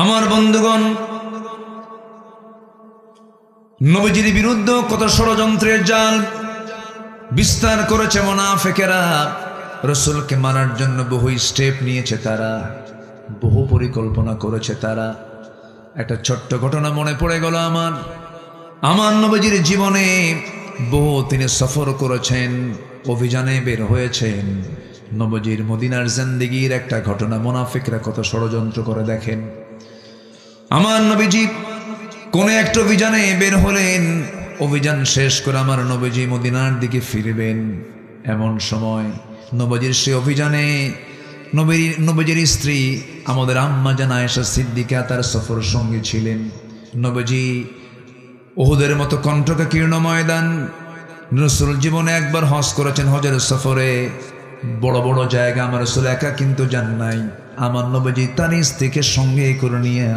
আমার বন্ধুগণ, নবীজির বিরুদ্ধে কত ষড়যন্ত্রের জাল বিস্তার করেছে মুনাফিকেরা। রাসূলকে মারার জন্য বহু স্টেপ নিয়েছে তারা, বহু পরিকল্পনা করেছে তারা। একটা ছোট্ট ঘটনা মনে পড়ে গেল আমার নবীজির জীবনে। বহু তিনি সফর করেছেন, অভিযানে বের হয়েছেন। নবীজির মদিনার জিন্দেগীর একটা ঘটনা, মুনাফিকরা কত ষড়যন্ত্র করে দেখেন। আমার নবীজি কোন একটা অভিযানে বের হলেন, অভিযান শেষ করে আমার নবীজি মদিনার দিকে ফিরবেন। এমন সময় নবীজির সে অভিযানে নবীজির স্ত্রী আমাদের আম্মা জান আয়েশা সিদ্দিকা তার সফর সঙ্গী ছিলেন। নবীজি উহুদের মতো কণ্টকাকীর্ণ ময়দান, রাসূল জীবনে একবার হজ করেছেন, হজের সফরে বড় বড় জায়গা আমার রাসূল একা কিন্তু যান নাই। আমার নবীজি তার স্ত্রীকে সঙ্গে করে নিয়ে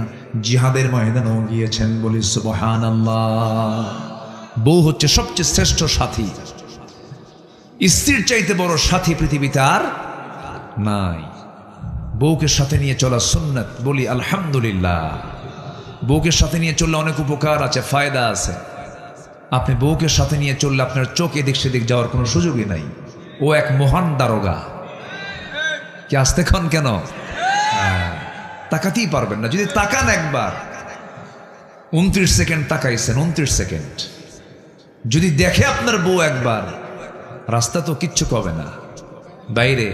জিহাদের ময়দানেও গিয়েছেন। বলি সুবহানাল্লাহ। বউ হচ্ছে সবচেয়ে শ্রেষ্ঠ সাথী, স্ত্রীর চাইতে বড় সাথী পৃথিবীতে আর নাই। বউকে সাথে নিয়ে চলা সুন্নাত। বলি আলহামদুলিল্লাহ। বউকে সাথে নিয়ে চললে অনেক উপকার আছে, ফায়দা আছে। আপনি বউকে সাথে নিয়ে চললে আপনার চোখ এদিক সেদিক যাওয়ার কোনো সুযোগই নাই। ও এক মহান দারোগা। কি আসতে ক্ষণ কেন তাকাতেই পারবেন না। যদি তাকান একবার, 29 সেকেন্ড তাকাইছেন, 29 সেকেন্ড যদি দেখে আপনার বউ একবার, রাস্তা তো কিচ্ছু কবে না, বাইরে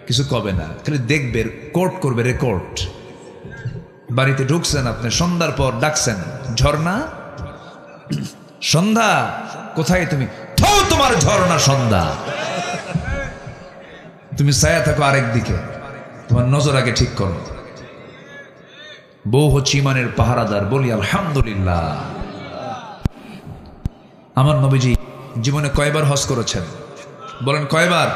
কিছু কবে না, খালি দেখবে, কোর্ট করবে, রেকর্ড। বাড়িতে ঢুকছেন আপনি, সন্ধ্যার পর ডাকছেন, ঝর্ণা সন্ধ্যা কোথায় তুমি? তোমার ঝর্ণা সন্ধ্যা। তুমি ছায়া থাকো আরেক দিকে, তোমার নজর আগে ঠিক করো। বউ হচ্ছে ইমানের পাহারাদার। বলি আলহামদুলিল্লাহ। আমার নবীজি জীবনে কয়বার হজ করেছেন বলেন? কয়বার?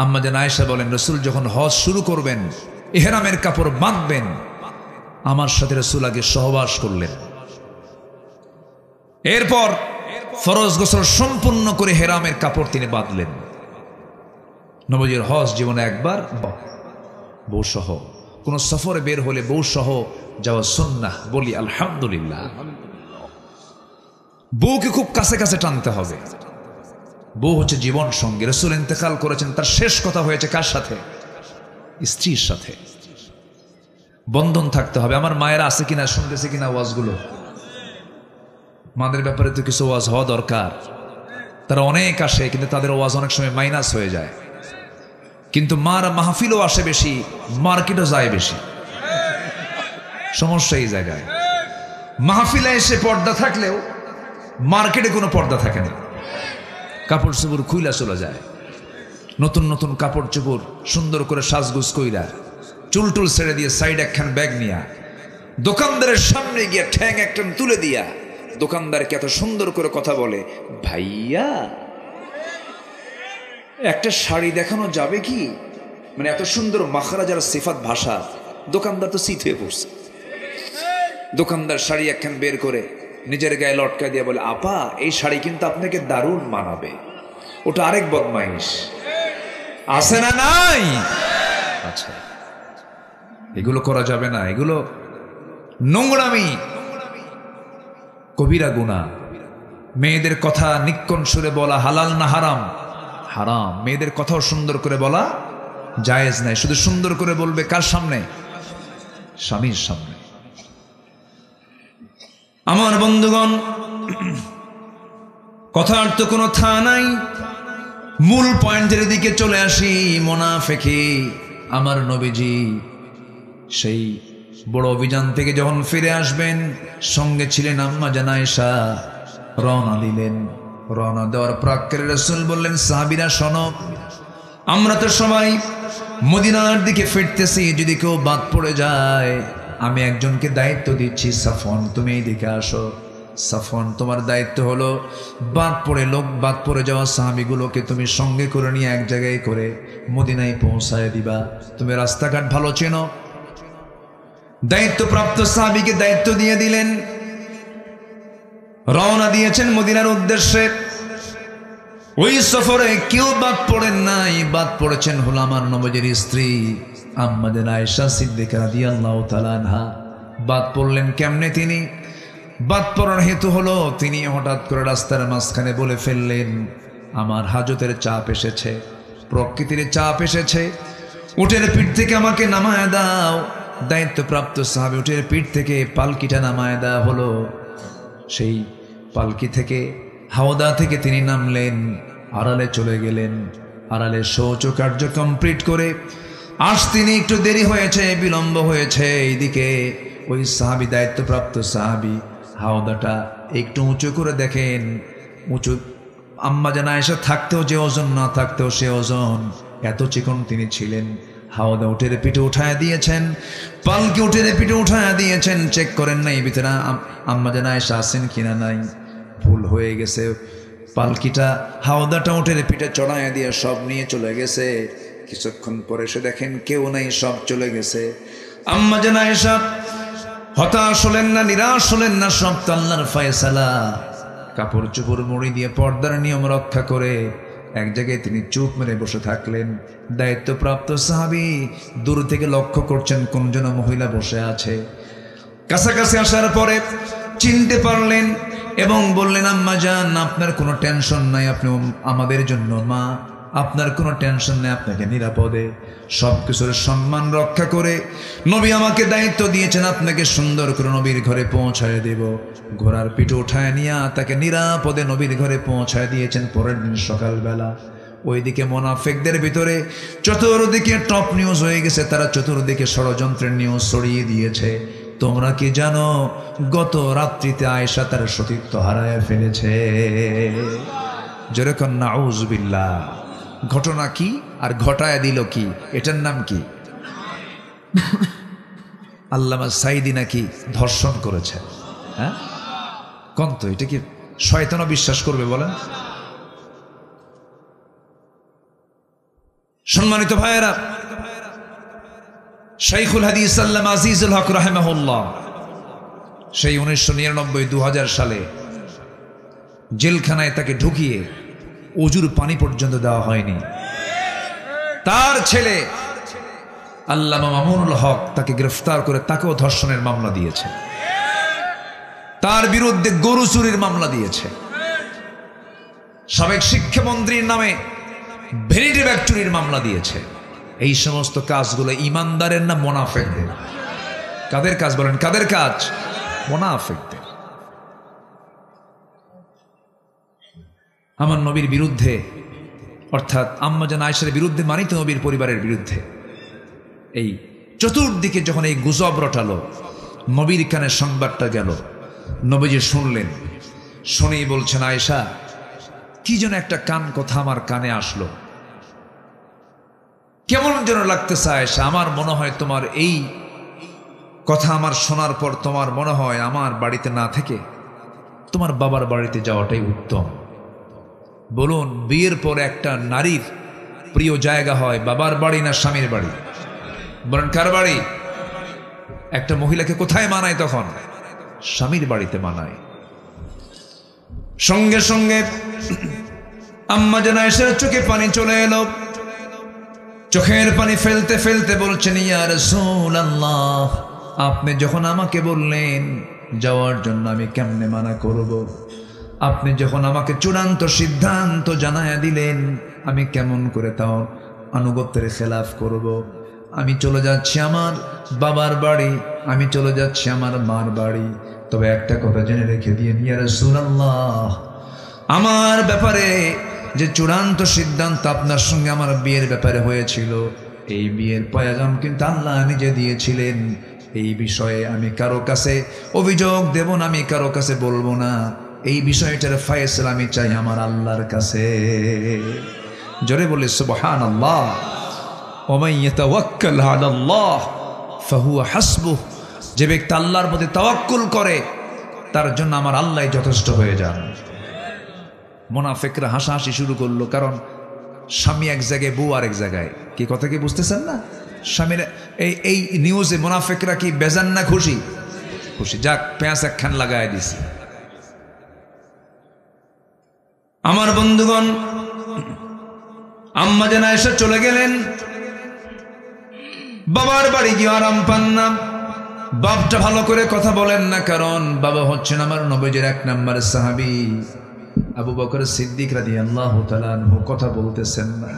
আম্মা জান আয়েশা বলেন, রাসূল যখন হজ শুরু করবেন, ইহরামের কাপড় বাঁধবেন, আমার সাথে রাসূল আগে সহবাস করলেন। এরপর ফরজ গোসল সম্পূর্ণ করে ইহরামের কাপড় তিনি বাঁধলেন। নবীজির হজ জীবনে একবার, বউ সহ। কোন সফরে বের হলে বউ সহ যাওয়া সুন্নাহ। বলি আলহামদুলিল্লাহ। বউকে খুব কাছে কাছে টানতে হবে। বউ হচ্ছে জীবন সঙ্গী। রাসূল ইন্তেকাল করেছেন, তার শেষ কথা হয়েছে কার সাথে? স্ত্রীর সাথে। বন্ধন থাকতে হবে। আমার মায়েরা আছে কিনা, শুনতেছে কিনা ওয়াজগুলো? মাদের ব্যাপারে তো কিছু ওয়াজ হওয়া দরকার। তারা অনেক আসে, কিন্তু তাদের ওয়াজ অনেক সময় মাইনাস হয়ে যায়। কিন্তু মারা মাহফিলও আসে বেশি, মার্কেটও যায় বেশি। সমস্যা এই জায়গায়। মাহফিলে এসে পর্দা থাকলেও মার্কেটে কোনো পর্দা থাকে না। কাপড় চোপড় খুইলা চলে যায়, নতুন নতুন কাপড় চোপড় সুন্দর করে সাজগুজ কইরা, চুল টুল ছেড়ে দিয়ে সাইড একখান ব্যাগ নিয়া দোকানদারের সামনে গিয়া ঠ্যাং একখান তুলে দিয়া দোকানদারকে এত সুন্দর করে কথা বলে, ভাইয়া একটা শাড়ি দেখানো যাবে কি? মানে এত সুন্দর মাখরাজার সিফাত ভাষা। দোকানদার তো শীত হয়ে পড়ছে। দোকানদার শাড়ি একখান বের করে নিজের গায়ে লটকা দিয়ে বলে, আপা এই শাড়ি কিন্তু আপনাকে দারুণ মানাবে। ওটা আরেক বদমাইশ। আছে না নাই? আচ্ছা, এগুলো করা যাবে না। এগুলো নোংরামি, কবিরা গুনাহ। মেয়েদের কথা নিক্কণ সুরে বলা হালাল না হারাম? হারাম। মেয়েদের কথাও সুন্দর করে বলা জায়েজ নাই। শুধু সুন্দর করে বলবে কার সামনে? স্বামীর সামনে। আমার বন্ধুগণ, কথার তো কোনো থা নাই। মূল পয়েন্টের দিকে চলে আসি। মুনাফিকি আমার নবীজি সেই বড় অভিযান থেকে যখন ফিরে আসবেন, সঙ্গে ছিলেন আম্মা জান আয়েশা। রওনা দিলেন। রওনা দেওয়ার প্রাক্কালে রাসূল বললেন, সাহাবীরা শোনো, আমরা তো সবাই মদিনার দিকে ফিরতেছি। যদি কেউ বাদ পড়ে যায়, আমি একজনকে দায়িত্ব দিচ্ছি, সাফওয়ান তুমি এই দিকে আসো। সাফওয়ান তোমার দায়িত্ব হলো বাদ পড়ে যাওয়া সাহাবীগুলোকে তুমি সঙ্গে করে নিয়ে এক জায়গায় করে মদিনায় পৌঁছায় দিবা। তুমি রাস্তাঘাট ভালো চেনো। দায়িত্বপ্রাপ্ত সাহাবীকে দায়িত্ব দিয়ে দিলেন। রওনা দিয়েছেন মদিনার উদ্দেশ্যে। ওই সফরে কেউ বাদ পড়েন নাই। বাদ পড়েছেন হলো আমার নবীজির স্ত্রী আম্মা জান আয়েশা সিদ্দিকা রাদিয়াল্লাহু তাআলা আনহা বাদ পড়লেন। কেমনে তিনি বাদ পড়ার হেতু হলো, তিনি হঠাৎ করে রাস্তার মাঝখানে বলে ফেললেন, আমার হাজতের চাপ এসেছে, প্রকৃতির চাপ এসেছে, উটের পিঠ থেকে আমাকে নামায় দাও। দায়িত্বপ্রাপ্ত সাহাবী উটের পিঠ থেকে পালকিটা নামায় দেওয়া হলো। সেই পালকি থেকে হাওদা থেকে তিনি নামলেন, আড়ালে চলে গেলেন। আড়ালে শৌচ কার্য কমপ্লিট করে তিনি একটু দেরি হয়েছে, বিলম্ব হয়েছে। এইদিকে ওই সাহাবী, দায়িত্বপ্রাপ্ত সাহাবী, হাওদাটা একটু উঁচু করে দেখেন। উঁচু আম্মা জান আয়েশা থাকতেও যে ওজন, না থাকতেও সে ওজন, এত চিকন তিনি ছিলেন। হাওদা উটের পিঠে উঠায় দিয়েছেন, পালকি উটের পিঠে উঠায় দিয়েছেন। চেক করেন নাই ভিতরে আম্মা জান আয়েশা আছেন কিনা নাই। ভুল হয়ে গেছে, পালকিটা হাওদাটা উটের পিঠে চড়ায় দিয়ে সব নিয়ে চলে গেছে। কিছুক্ষণ পরে এসে দেখেন কেউ নাই, সব চলে গেছে। আম্মা জান আয়েশা হতাশ হলেন না, নিরাশ হলেন না, সব তো আল্লাহর ফয়সালা। কাপড় চোপড় মুড়ি দিয়ে পর্দার নিয়ম রক্ষা করে এক জায়গায় তিনি চুপ মেরে বসে থাকলেন। দায়িত্বপ্রাপ্ত সাহাবী দূর থেকে লক্ষ্য করছেন কোন যেন মহিলা বসে আছে। কাছাকাছি আসার পরে চিনতে পারলেন এবং বললেন, আম্মা জান, আপনার কোনো টেনশন নাই, আপনি আমাদের জন্য মা, আপনার কোনো টেনশন নেই, আপনাকে নিরাপদে সবকিছুর সম্মান রক্ষা করে নবী আমাকে দায়িত্ব দিয়েছেন, আপনাকে সুন্দর করে নবীর ঘরে পৌঁছায় দেব। ঘোড়ার পিঠে উঠায় নিয়ে তাকে নিরাপদে নবীর ঘরে পৌঁছায় দিয়েছেন। পরের দিন সকালবেলা ওইদিকে মুনাফিকদের ভিতরে চতুর্দিকে টপ নিউজ হয়ে গেছে, তারা চতুর্দিকে ষড়যন্ত্রের নিউজ ছড়িয়ে দিয়েছে। তোমরা কি জানো, গত রাত্রিতে আয়েশা তার সতীত্ব হারায় ফেলেছে। যেরকম নাউজুবিল্লাহ। ঘটনা কি আর ঘটায় দিল কি, এটার নাম কি? আল্লামা সাইদি নাকি ধর্ষণ করেছে। হ্যাঁ, কোন তো এটা কি শয়তানও বিশ্বাস করবে বলেন? সম্মানিত ভাইয়েরা, শাইখুল হাদিস আল্লামা আজিজুল হক রাহিমাহুল্লাহ সেই 1999-2000 সালে জেলখানায় তাকে ঢুকিয়ে অজুর পানি পর্যন্ত দেওয়া হয়নি। তার ছেলে আল্লামা মামুনুল হক তাকে গ্রেফতার করে তাকেও ধর্ষণের মামলা দিয়েছে। তার বিরুদ্ধে গরু চুরির মামলা দিয়েছে। সাবেক শিক্ষামন্ত্রীর নামে ভ্যানিটি ব্যাগ চুরির মামলা দিয়েছে। এই সমস্ত কাজগুলো ইমানদারের না মুনাফিকদের? কাদের কাজ বলেন, কাদের কাজ? মুনাফিকদের। আমার নবীর বিরুদ্ধে, অর্থাৎ আম্মা জান আয়েশার বিরুদ্ধে মানিত নবীর পরিবারের বিরুদ্ধে এই চতুর্দিকে যখন এই গুজব রটালো, নবীর কানে সংবাদটা গেল, নবীজি শুনলেন। শুনেই বলছেন, আয়েশা, কি যেন একটা কান কথা আমার কানে আসলো, কেমন যেন লাগতেছে আয়েশা। আমার মনে হয় তোমার এই কথা আমার শোনার পর তোমার মনে হয় আমার বাড়িতে না থেকে তোমার বাবার বাড়িতে যাওয়াটাই উত্তম। বলুন, বিয়ের পর একটা নারীর প্রিয় জায়গা হয় বাবার বাড়ি না স্বামীর বাড়ি? বলেন, কার বাড়ি? একটা মহিলাকে কোথায় মানায় তখন? স্বামীর বাড়িতে মানায়। সঙ্গে সঙ্গে আম্মা জান আয়েশার চোখে পানি চলে এলো। চোখের পানি ফেলতে ফেলতে বলছেন, ইয়া রাসূলুল্লাহ, আপনি যখন আমাকে বললেন যাওয়ার জন্য, আমি কেমনে মানা করব? আপনি যখন আমাকে চূড়ান্ত সিদ্ধান্ত জানায়া দিলেন, আমি কেমন করে তাও আনুগত্যের খেলাফ করব? আমি চলে যাচ্ছি আমার বাবার বাড়ি, আমি চলে যাচ্ছি আমার মার বাড়ি। তবে একটা কথা জেনে রেখে দিয়ে, ইয়া রাসূলুল্লাহ, আমার ব্যাপারে যে চূড়ান্ত সিদ্ধান্ত আপনার সঙ্গে আমার বিয়ের ব্যাপারে হয়েছিল, এই বিয়ের পয়গাম কিন্তু আল্লাহ নিজে দিয়েছিলেন। এই বিষয়ে আমি কারো কাছে অভিযোগ দেব না, আমি কারো কাছে বলবো না। এই বিষয়টার ফয়সালা আমি চাই আমার আল্লাহর কাছে। জোরে বলে সুবহানাল্লাহ। ওমান ইয়াতাওয়াক্কাল আলাল্লাহ ফাহুয়া হাসবুহ। যে ব্যক্তি আল্লাহর প্রতি তাওয়াক্কুল করে তার জন্য আমার আল্লাহই যথেষ্ট হয়ে যান। মুনাফিকরা হাসাহাসি শুরু করলো, কারণ স্বামী এক জায়গায়, বউ আরেক জায়গায়। কি কথা কি বুঝতেছেন না? স্বামীর এই নিউজে মুনাফিকরা কি বেজান না খুশি? খুশি। যাক, পেঁয়াজ একখান লাগায় দিছি। আমার বন্ধুগণ, আম্মা জান আয়েশা চলে গেলেন। বাবার বাড়ি গিয়ে আরাম পান না। বাপটা ভালো করে কথা বলেন না, কারণ বাবা হচ্ছেন আমার নবীজির 1 নম্বরের সাহাবী আবু বকর সিদ্দিক রাদিয়াল্লাহু তাআলা আনহু। কথা বলতেছেন না,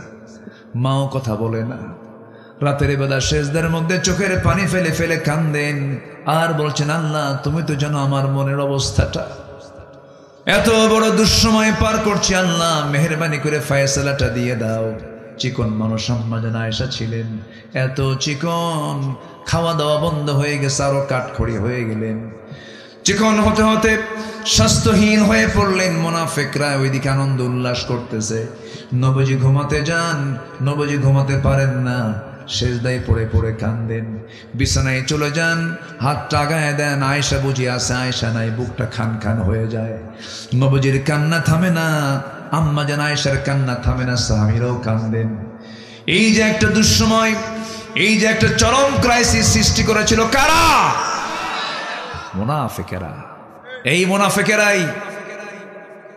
মাও কথা বলে না। রাতের বেলা সেজদার মধ্যে চোখের পানি ফেলে ফেলে কান্দেন আর বলছেন, আল্লাহ তুমি তো জানো আমার মনের অবস্থাটা, এত বড় দুঃসময় পার করছি, আল্লাহ মেহেরবানি করে ফয়সালাটা দিয়ে দাও। চিকন মানুষ আম্মা জান আয়েশা ছিলেন, এত চিকন, খাওয়া দাওয়া বন্ধ হয়ে গেছে, আরো কাঠখড়ি হয়ে গেলেন। চিকন হতে হতে স্বাস্থ্যহীন হয়ে পড়লেন। মুনাফিকরা ওইদিকে আনন্দ উল্লাস করতেছে। নবীজি ঘুমাতে যান, নবীজি ঘুমাতে পারেন না, সেজদায় পড়ে পড়ে কান্দেন। বিছানায় চলে যান, হাতটা আগায় দেন, আয়েশা বুঝি আছে, আয়েশা নাই, বুকটা খান খান হয়ে যায়। নবীজির কান্না থামে না, আম্মা জান আয়েশার কান্না থামে না, সাহাবীরাও কান্দেন। এই যে একটা দুঃসময়, এই যে একটা চরম ক্রাইসিস সৃষ্টি করেছিল কারা? মুনাফিকেরা। এই মুনাফিকেরাই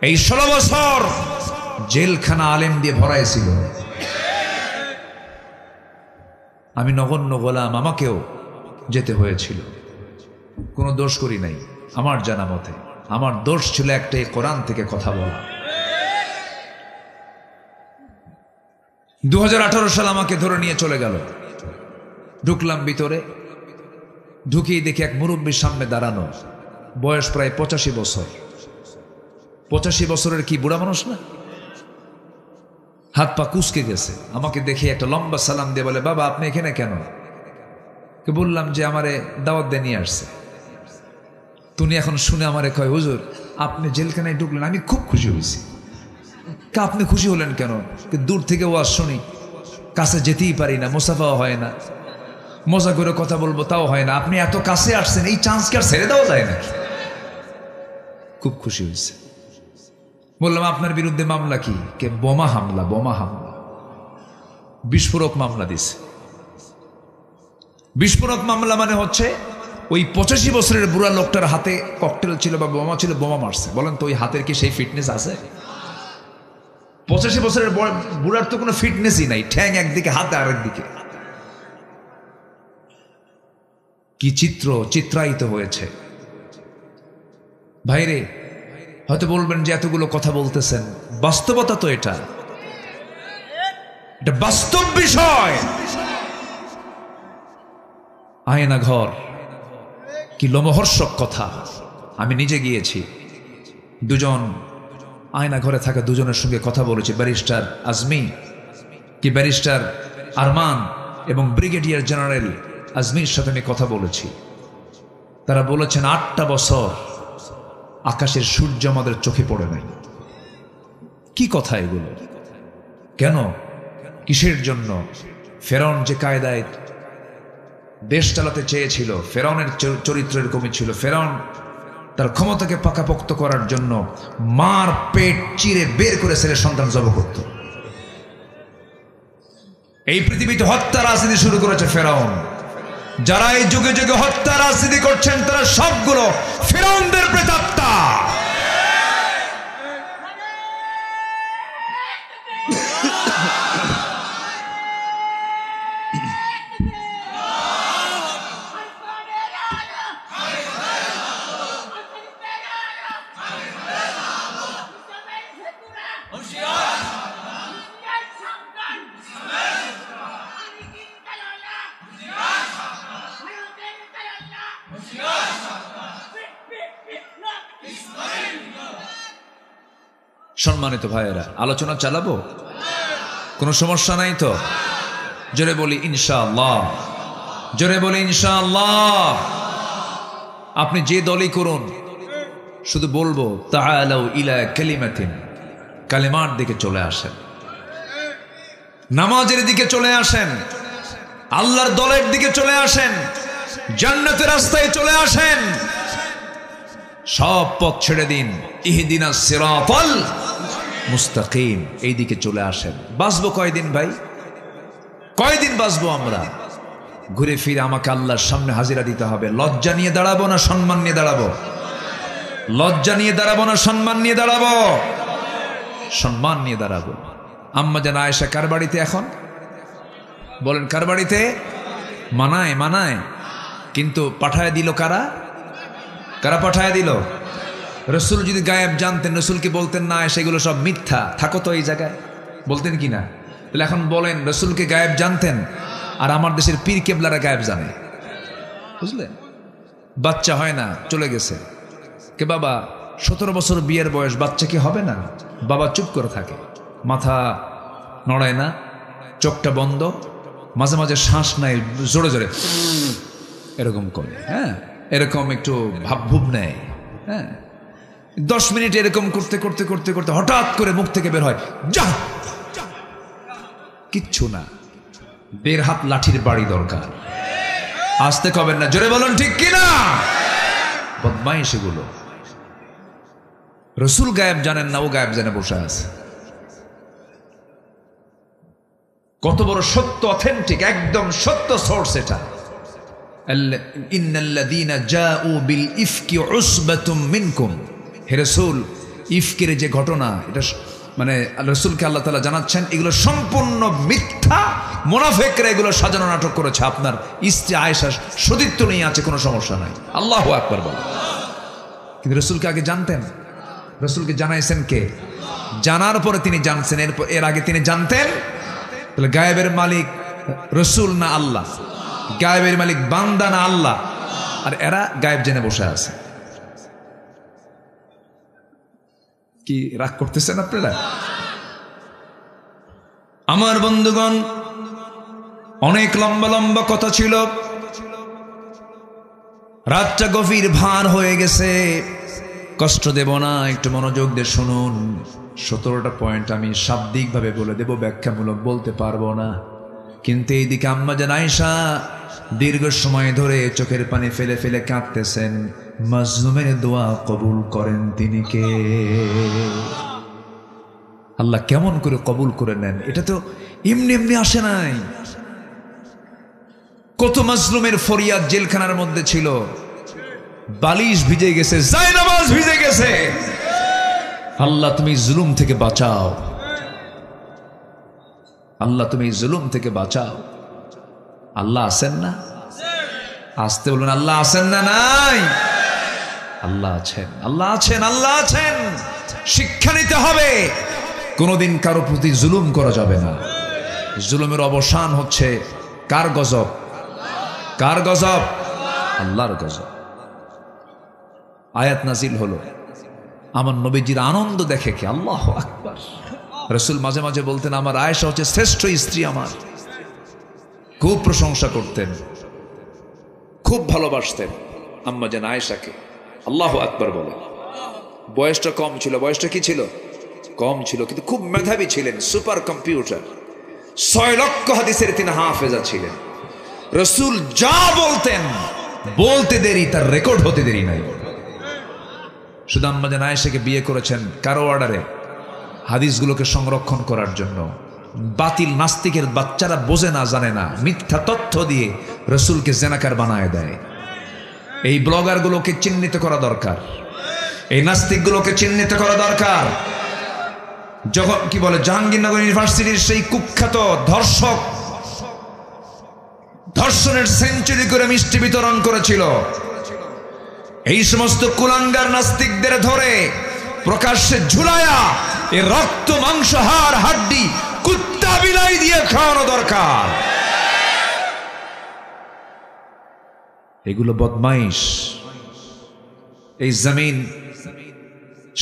এই 16 বছর জেলখানা আলেম দিয়ে ভরাইছিল। আমি নগণ্য গোলাম, আমাকেও যেতে হয়েছিল, কোনো দোষ করি নাই। আমার জানা মতে আমার দোষ ছিল একটাই, কোরআন থেকে কথা বলা। 2018 সাল আমাকে ধরে নিয়ে চলে গেল। ঢুকলাম ভিতরে, ঢুকিয়ে দেখি এক মুরব্বীর সামনে দাঁড়ানো, বয়স প্রায় 85 বছর। 85 বছরের কি বুড়া মানুষ না? হাত পা কুঁচকে গেছে। আমাকে দেখে একটা লম্বা সালাম দিয়ে বলে, বাবা আপনি এখানে কেন? কে বললাম যে আমারে দাওয়াত দিয়ে নিয়ে আসছে। তুমি এখন শুনে আমারে কয়, হুজুর আপনি জেলখানায় ঢুকলেন, আমি খুব খুশি হয়েছি। আপনি খুশি হলেন কেন? দূর থেকে ওয়াজ শুনি, কাছে যেতেই পারি না, মুসাফাও হয় না, মজা করে কথা বলবো তাও হয় না, আপনি এত কাছে আসছেন, এই চান্স কি আর ছেড়ে দেওয়া যায় না? খুব খুশি হয়েছে। বললাম আপনার বিরুদ্ধে মামলা কি? কে বোমা হামলা, বোমা হামলা, বিস্ফোরক মামলা দিছে। বিস্ফোরক মামলা মানে হচ্ছে ওই 85 বছরের বুড়া লোকটার হাতে ককটেল ছিল বা বোমা ছিল, বোমা মারছে। বলেন তো ওই হাতের কি সেই ফিটনেস আছে? 85 বছরের বুড়ার তো কোনো ফিটনেসই নাই, ঠ্যাং একদিকে, হাত আরেক দিকে। কি চিত্র চিত্রায়িত হয়েছে ভাইরে। হয়তো বলবেন যে এতগুলো কথা বলতেছেন, বাস্তবতা তো এটা বাস্তব বিষয়। আয়না ঘর, কি লোমহর্ষক কথা। আমি নিজে গিয়েছি, দুজন আয়না ঘরে থাকা দুজনের সঙ্গে কথা বলেছি, ব্যারিস্টার আজমি, কি ব্যারিস্টার আরমান এবং ব্রিগেডিয়ার জেনারেল আজমির সাথে আমি কথা বলেছি। তারা বলেছেন 8টা বছর আকাশের সূর্য আমাদের চোখে পড়ে নাই। কি কথা এগুলো? কেন? কিসের জন্য? ফেরাউন যে কায়দায় দেশ চালাতে চেয়েছিল, ফেরাউনের চরিত্র এরকমই ছিল। ফেরাউন তার ক্ষমতাকে পাকাপোক্ত করার জন্য মার পেট চিরে বের করে ছেলে সন্তান জব করত। এই পৃথিবীতে হত্যা রাজনীতি শুরু করেছে ফেরাউন। যারা এই যুগে যুগে হত্যা রাজনীতি করছেন তারা সবগুলো ফেরাউনদের প্রেতাত্মা। সম্মানিত ভাইয়েরা, আলোচনা চালাবো, কোনো সমস্যা নাই তো? জোরে বলি ইনশাআল্লাহ, জোরে বলি ইনশাআল্লাহ। আপনি যে দলই করুন, শুধু বলবো তাআলাউ ইলা কালিমাতিন, কালিমার দিকে চলে আসেন, নামাজের দিকে চলে আসেন, আল্লাহর দলের দিকে চলে আসেন, জান্নাতের রাস্তায় চলে আসেন। সব পথ ছেড়ে দিন, ইহদিনাস সিরাতাল মুস্তাকিম, এই দিকে চলে আসেন। বাঁচবো কয়দিন ভাই? কয়দিন বাঁচবো আমরা? ঘুরে ফিরে আমাকে আল্লাহর সামনে হাজিরা দিতে হবে। লজ্জা নিয়ে দাঁড়াবো না সম্মান নিয়ে দাঁড়াবো? লজ্জা নিয়ে দাঁড়াবো না সম্মান নিয়ে দাঁড়াবো? সম্মান নিয়ে দাঁড়াবো। আম্মা জান আয়েশা কার বাড়িতে এখন? বলেন কার বাড়িতে? মানায় মানায়, কিন্তু পাঠায় দিল কারা? কারা পাঠায় দিল? রসুল যদি গায়েব জানতেন, রসুলকে বলতেন না সেগুলো সব মিথ্যা, থাকো তো এই জায়গায়, বলতেন কি না? তাহলে এখন বলেন, রসুলকে গায়েব জানতেন, আর আমার দেশের পীর কেবলারা গায়েব জানে, বুঝলেন? বাচ্চা হয় না, চলে গেছে, কে বাবা 17 বছর বিয়ের বয়স, বাচ্চা কি হবে না? বাবা চুপ করে থাকে, মাথা নড়ায় না, চোখটা বন্ধ, মাঝে মাঝে শ্বাস নাই, জোরে জোরে এরকম করে, হ্যাঁ, এরকম একটু ভাবভুব নেয়, হ্যাঁ, 10 মিনিট এরকম করতে করতে করতে করতে হঠাৎ করে মুখ থেকে বের হয় যা, কিচ্ছু না, 1.5 হাত লাঠির বাড়ি দরকার। আসতে কবেন না, জোরে বলুন ঠিক কিনা? বদমাইশ এগুলো। রসুল গায়েব জানেন না, ও গায়েব জানে বসে আছে। কত বড় সত্য, অথেন্টিক, একদম সত্য সোর্স এটা। ইন্নাল্লাযীনা জাউ বিল ইফকি উসবাতুম মিনকুম। হে রাসূল, ইফকের যে ঘটনা, এটা মানে রাসূলকে আল্লাহ তাআলা জানাচ্ছেন এগুলো সম্পূর্ণ মিথ্যা, মুনাফিকরা এগুলো সাজানো নাটক করেছে, আপনার স্ত্রী আয়েশা সতীত্ব নিয়ে আছে, কোনো সমস্যা নাই। আল্লাহু আকবার বলেন। কিন্তু রাসূলকে আগে জানতেন? রাসূলকে জানাইছেন কে? জানার পরে তিনি জানছেন, এর আগে তিনি জানতেন? তাহলে গায়েবের মালিক রসুল না আল্লাহ? গায়েবের মালিক বান্দা না আল্লাহ? আর এরা গায়েব জেনে বসে আছে। কি রাগ করতেছেন আপনারা? আমার বন্ধুগণ, অনেক লম্বা লম্বা কথা ছিল, রাতটা গভীর ভার হয়ে গেছে, কষ্ট দেব না, একটু মনোযোগ দিয়ে শুনুন। 17টা পয়েন্ট আমি শাব্দিকভাবে বলে দেব, ব্যাখ্যামূলক বলতে পারবো না। কিন্তু এইদিকে আম্মা জান আয়েশা দীর্ঘ সময় ধরে চোখের পানি ফেলে ফেলে কাঁদতেছেন। মাজলুমের দোয়া কবুল করেন তিনি কে? আল্লাহ কেমন করে কবুল করে নেন, এটা তো এমনি এমনি আসে নাই। কত মাজলুমের ফরিয়াদ জেলখানার মধ্যে ছিল, বালিশ ভিজে গেছে, জায়নামাজ ভিজে গেছে। আল্লাহ তুমি জুলুম থেকে বাঁচাও, আল্লাহ তুমি জুলুম থেকে বাঁচাও। আল্লাহ আছেন না? আসতে বলুন, আল্লাহ আছেন না? নাই, আল্লাহ আছেন, আল্লাহ আছেন, আল্লাহ আছেন। শিক্ষা নিতে হবে, কোনোদিন কারো প্রতি জুলুম করা যাবে না। জুলুমের অবসান হচ্ছে কার গজব? কার গজব? আল্লাহর গজব। আয়াত নাজিল হলো, আমার নবীজির আনন্দ দেখে কে? আল্লাহু আকবার। রাসূল মাঝে মাঝে বলতেন, আমার আয়েশা হচ্ছে শ্রেষ্ঠ স্ত্রী আমার। খুব প্রশংসা করতেন, খুব ভালোবাসতেন আম্মা জান আয়েশাকে। আল্লাহু আকবার বলে। বয়সটা কম ছিল, বয়সটা কি ছিল? কম ছিল, কিন্তু খুব মেধাবী ছিলেন, সুপার কম্পিউটার। 6 লক্ষ হাদিসের তিনি হাফেজা ছিলেন। রাসূল যা বলতেন, বলতে দেরি, তার রেকর্ড হতে দেরি নাই। শুধু আম্মা জান আয়েশাকে বিয়ে করেছেন কারো অর্ডারে? হাদিসগুলোকে সংরক্ষণ করার জন্য। বাতিল নাস্তিকের বাচ্চারা বোঝে না, জানে না, মিথ্যা তথ্য দিয়ে রসুলকে জেনাকার বানায় দেয়। এই ব্লগারগুলোকে চিহ্নিত করা দরকার, এই নাস্তিকগুলোকে চিহ্নিত করা দরকার। যখন কি বলে, জাহাঙ্গীরনগর ইউনিভার্সিটির সেই কুখ্যাত ধর্ষক ধর্ষণের সেঞ্চুরি করে মিষ্টি বিতরণ করেছিল। এই সমস্ত কুলাঙ্গার নাস্তিকদের ধরে প্রকাশ্যে ঝুলায়া এ রক্ত মাংস হাড় হাড্ডি কুত্তা বিলাই দিয়ে খাওয়ানো দরকার। এগুলো বদমাইশ। এই জমিন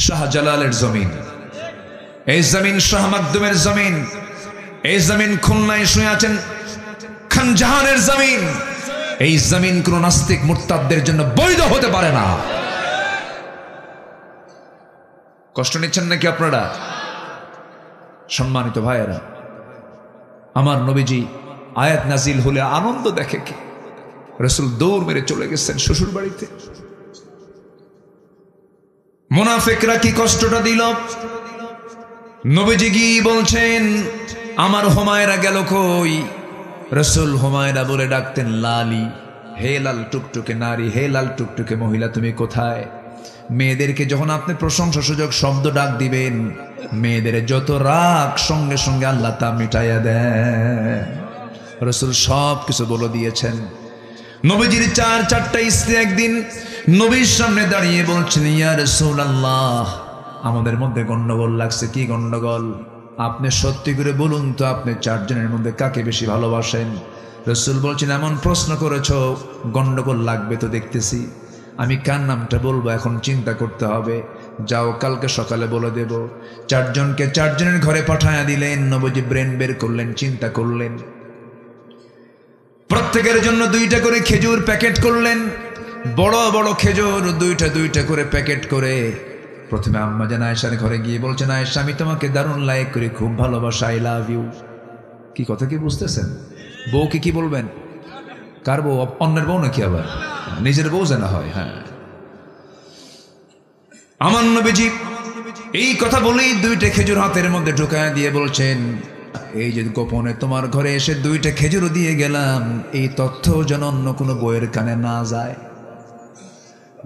শাহজালালের জমিন, এই জমিন শাহ মাকদুমের জমিন, এই জমিন খুলনায় শুয়ে আছেন খান জাহানের জমিন। এই জমিন কোন নাস্তিক মুরতাদদের জন্য বৈধ হতে পারে না। কষ্ট নিচ্ছেন নাকি আপনারা? সম্মানিত ভাইয়েরা, আমার নবীজি আয়াত নাজিল হলে আনন্দ দেখে কে? রাসূল দৌড় মেরে চলে গেছেন শ্বশুর বাড়িতে। মুনাফিকরা কি কষ্টটা দিল? নবীজি গিয়ে বলছেন, আমার হুমায়রা গেল কই? রাসূল হুমায়রা বলে ডাকতেন লালি। হে লাল টুকটুকে নারী, হে লাল টুকটুকে মহিলা, তুমি কোথায়? মেয়েদেরকে যখন আপনি প্রশংসা সুযোগ শব্দ ডাক দিবেন, মেয়েদের যত রাগ সঙ্গে সঙ্গে আল্লাহ তা মিটাইয়া দেন। রাসূল সব কিছু বলে দিয়েছেন। নবীজির চারটা স্ত্রী একদিন নবীর সামনে দাঁড়িয়ে বলছেন, ইয়া রাসূলুল্লাহ, আমাদের মধ্যে গন্ডগোল লাগছে। কি গন্ডগোল? আপনি সত্যি করে বলুন তো, আপনি চারজনের মধ্যে কাকে বেশি ভালোবাসেন? রাসূল বলছেন, এমন প্রশ্ন করেছো, গন্ডগোল লাগবে তো দেখতেছি। আমি কার নামটা বলবো এখন চিন্তা করতে হবে। যাও, কালকে সকালে বলে দেব। চারজনকে চারজনের ঘরে পাঠায়া দিলেন। নবীজি ব্রেন বের করলেন, চিন্তা করলেন। প্রত্যেকের জন্য 2টা করে খেজুর প্যাকেট করলেন। বড় বড় খেজুর 2টা করে প্যাকেট করে প্রথমে আম্মা জান আয়েশার ঘরে গিয়ে বলছেন, আয়েশা, আমি তোমাকে দারুণ লাইক করি, খুব ভালোবাসা, আই লাভ ইউ। কি কথা কি বুঝতেছেন? বউকে কি বলবেন? কার বউ? অন্যের বউ নাকি আবার? নিজের বউ যেন হয়। হ্যাঁ, আমার নবীজি এই কথা বলেই 2টা খেজুর হাতের মধ্যে ঢুকায় দিয়ে বলছেন, এই যে গোপনে তোমার ঘরে এসে 2টা খেজুর দিয়ে গেলাম, এই তথ্য যেন অন্য কোনো বইয়ের কানে না যায়।